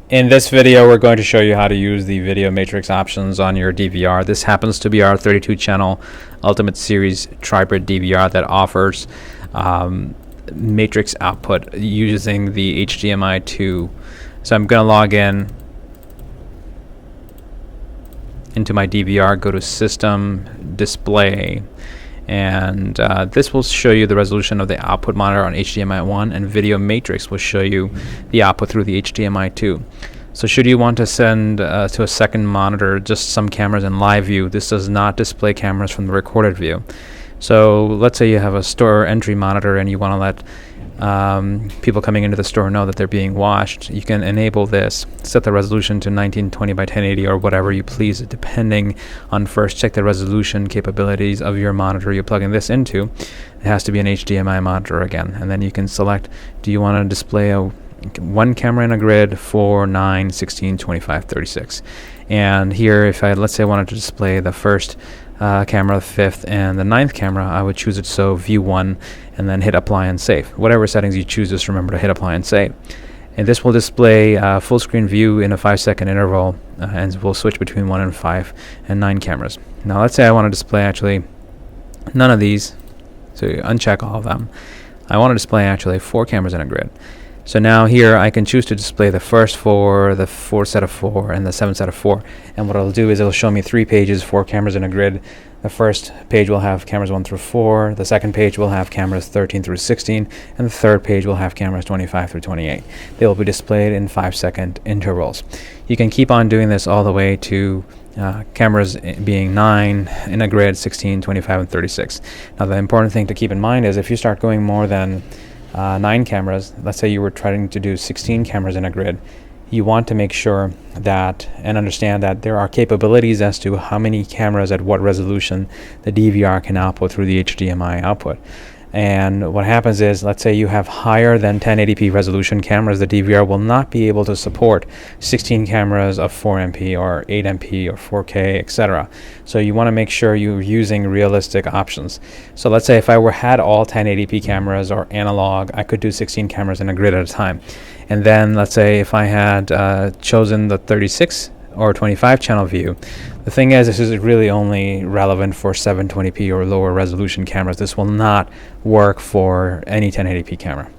In this video, we're going to show you how to use the video matrix options on your DVR. This happens to be our 32-channel Ultimate Series Tribrid DVR that offers matrix output using the HDMI 2. So I'm going to log into my DVR, go to System, Display, and this will show you the resolution of the output monitor on HDMI 1, and Video Matrix will show you the output through the HDMI 2. So should you want to send to a second monitor just some cameras in live view, this does not display cameras from the recorded view. So let's say you have a store entry monitor and you want to let people coming into the store know that they're being watched. You can enable this, set the resolution to 1920 by 1080 or whatever you please, depending on first check the resolution capabilities of your monitor you're plugging this into. It has to be an HDMI monitor again, and then you can select, do you want to display one camera in a grid, 4, 9, 16, 25, 36. And here, if let's say I wanted to display the first camera, the fifth, and the ninth camera, I would choose it so view 1 and then hit apply and save. Whatever settings you choose, just remember to hit apply and save. And this will display full screen view in a 5-second interval, and we'll switch between 1 and 5 and 9 cameras. Now let's say I want to display actually none of these, so you uncheck all of them. I want to display actually 4 cameras in a grid. So now here I can choose to display the first 4, the 4th set of 4, and the 7th set of 4. And what it'll do is it'll show me 3 pages, 4 cameras in a grid. The first page will have cameras 1 through 4. The second page will have cameras 13 through 16. And the third page will have cameras 25 through 28. They will be displayed in 5-second intervals. You can keep on doing this all the way to cameras being 9 in a grid, 16, 25, and 36. Now the important thing to keep in mind is if you start going more than 9 cameras, let's say you were trying to do 16 cameras in a grid, you want to make sure that and understand that there are capabilities as to how many cameras at what resolution the DVR can output through the HDMI output. And what happens is, let's say you have higher than 1080p resolution cameras, the DVR will not be able to support 16 cameras of 4MP or 8MP or 4K, etc. So you want to make sure you're using realistic options. So let's say if I had all 1080p cameras or analog, I could do 16 cameras in a grid at a time. And then let's say if I had chosen the 36 or 25 channel view, the thing is, this is really only relevant for 720p or lower resolution cameras. This will not work for any 1080p camera.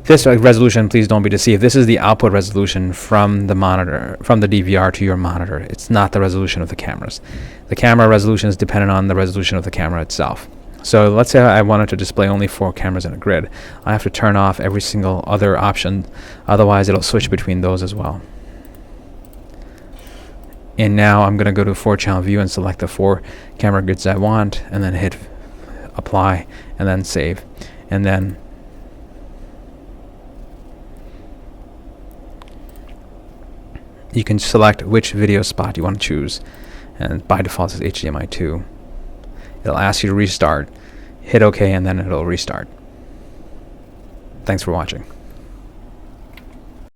This resolution, please don't be deceived. This is the output resolution from the monitor, from the DVR to your monitor. It's not the resolution of the cameras. The camera resolution is dependent on the resolution of the camera itself. So let's say I wanted to display only 4 cameras in a grid. I have to turn off every single other option, otherwise it'll switch between those as well. And now I'm going to go to 4-channel view and select the 4 camera grids I want, and then hit apply and then save. And then you can select which video spot you want to choose, and by default it's HDMI 2. It'll ask you to restart, hit OK, and then it'll restart. Thanks for watching.